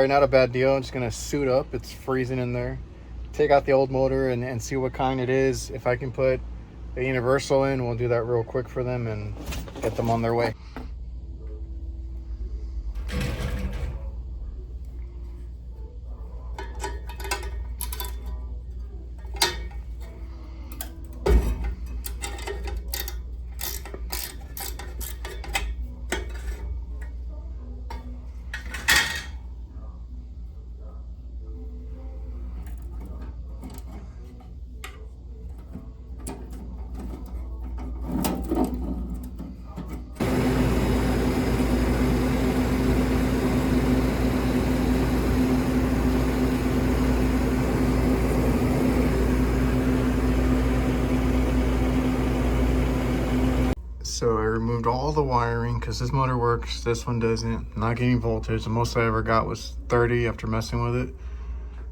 right, not a bad deal. I'm just gonna suit up. It's freezing in there. Take out the old motor and see what kind it is. If I can put a universal in, we'll do that real quick for them and get them on their way. So I removed all the wiring because this motor works, this one doesn't. Not getting voltage. The most I ever got was 30 after messing with it.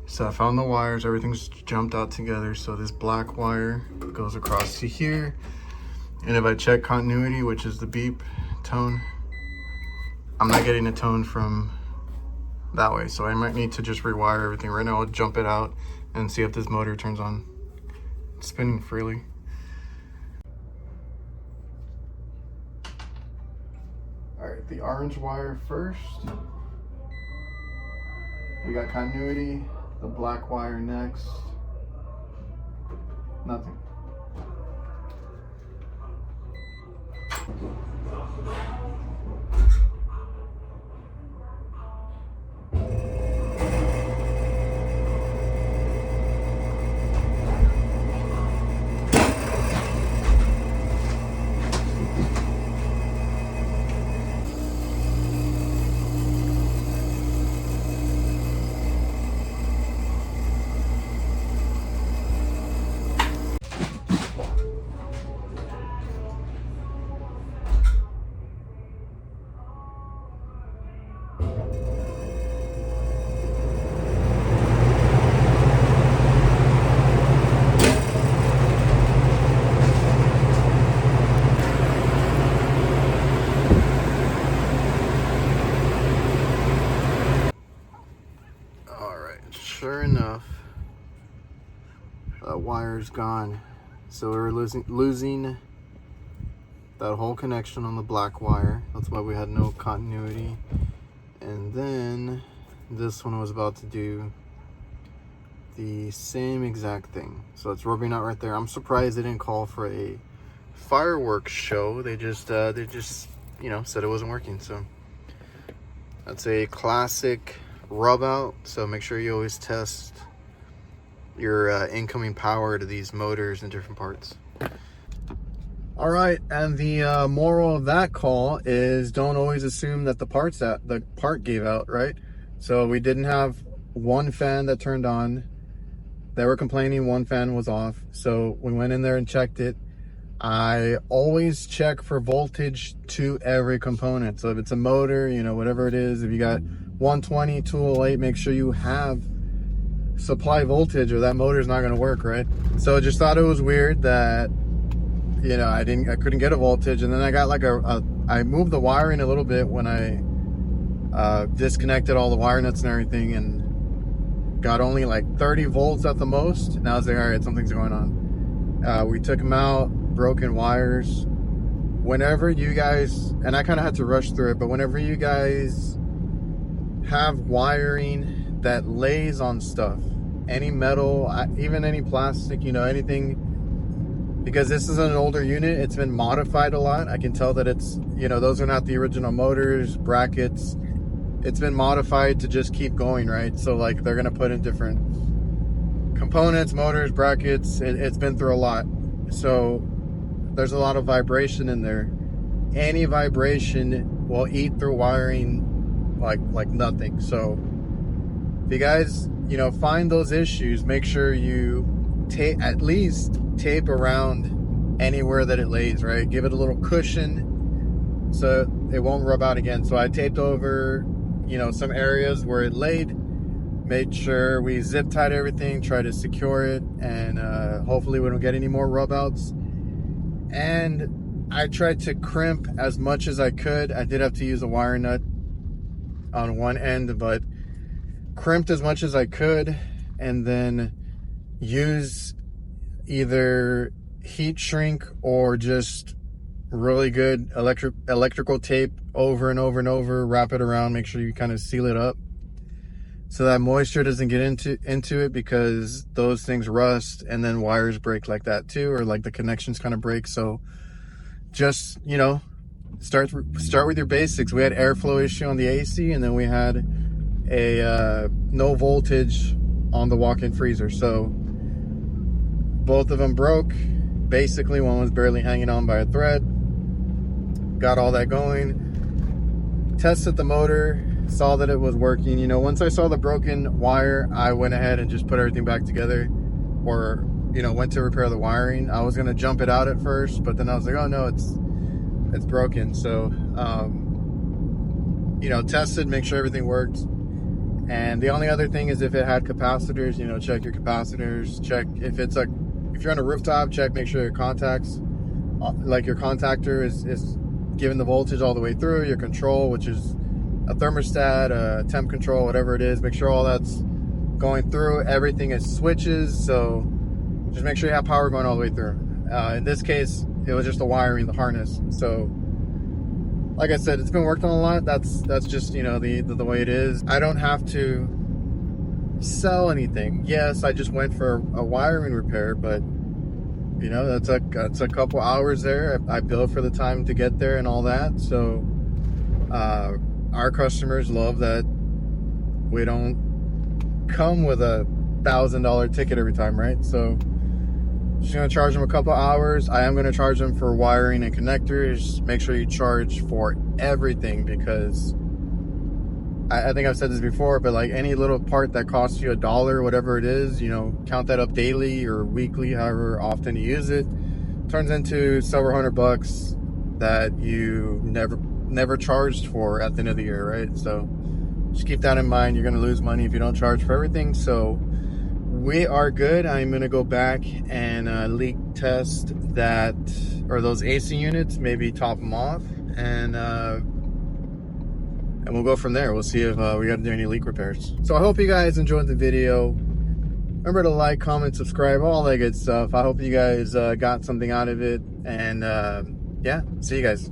So I found the wires, everything's jumped out together. So this black wire goes across to here. And if I check continuity, which is the beep tone, I'm not getting a tone from that way. So I might need to just rewire everything. Right now I'll jump it out and see if this motor turns on. It's spinning freely. All right, the orange wire first. We got continuity. The black wire next. Nothing. Sure enough, that wire's gone. So we're losing that whole connection on the black wire. That's why we had no continuity. And then this one was about to do the same exact thing. So it's rubbing out right there. I'm surprised they didn't call for a fireworks show. They just you know, said it wasn't working. So that's a classic rub out. So make sure you always test your incoming power to these motors in different parts. All right, and the moral of that call is don't always assume that the part gave out, right? So we didn't have one fan that turned on. They were complaining one fan was off. So we went in there and checked it. I always check for voltage to every component. So if it's a motor, you know, whatever it is, if you got 120, 208, make sure you have supply voltage or that motor's not going to work, right? So I just thought it was weird that, you know, I couldn't get a voltage. And then I got like I moved the wiring a little bit when I disconnected all the wire nuts and everything, and got only like 30 volts at the most. And I was like, all right, something's going on. We took them out, broken wires. Whenever you guys, and I kind of had to rush through it, but whenever you guys have wiring that lays on stuff, any metal, even any plastic, you know, anything, because this is an older unit, it's been modified a lot. I can tell that it's, you know, those are not the original motors, brackets. It's been modified to just keep going, right? So like they're gonna put in different components, motors, brackets. It's been through a lot. So there's a lot of vibration in there. Any vibration will eat through wiring like nothing. So if you guys, you know, find those issues, make sure you at least tape around anywhere that it lays, right? Give it a little cushion so it won't rub out again. So I taped over, you know, some areas where it laid, made sure we zip tied everything, try to secure it, and hopefully we don't get any more rub outs. And I tried to crimp as much as I could. I did have to use a wire nut on one end, but crimped as much as I could, and then use either heat shrink or just really good electrical tape over and over and over, wrap it around, make sure you kind of seal it up so that moisture doesn't get into it, because those things rust and then wires break like that too, or like the connections kind of break. So just, you know, start with your basics. We had airflow issue on the AC, and then we had a no voltage on the walk-in freezer. So both of them broke. Basically, one was barely hanging on by a thread. Got all that going. Tested the motor, saw that it was working. You know, once I saw the broken wire, I went ahead and just put everything back together, or, you know, went to repair the wiring. I was gonna jump it out at first, but then I was like, oh no, it's broken. So, you know, tested, make sure everything worked. And the only other thing is if it had capacitors, you know, check your capacitors, check if you're on a rooftop, check, make sure your contacts, like your contactor is giving the voltage all the way through, your control, which is a thermostat, a temp control, whatever it is, make sure all that's going through. Everything is switches, so just make sure you have power going all the way through. In this case, it was just the wiring, the harness. So like I said, it's been worked on a lot. That's just, you know, the way it is. I don't have to sell anything. Yes, I just went for a wiring repair, but you know, that's a couple hours there. I billed for the time to get there and all that. So our customers love that we don't come with a $1,000 ticket every time, right? So just gonna charge them a couple hours. I am gonna charge them for wiring and connectors. Make sure you charge for everything, because I think I've said this before, but like any little part that costs you $1, whatever it is, you know, count that up daily or weekly, however often you use it, turns into several $100 that you never charged for at the end of the year, right? So just keep that in mind. You're gonna lose money if you don't charge for everything. So we are good. I'm gonna go back and leak test that, or those AC units, maybe top them off, and we'll go from there. We'll see if we got to do any leak repairs. So I hope you guys enjoyed the video. Remember to like, comment, subscribe, all that good stuff. I hope you guys got something out of it, and yeah, see you guys.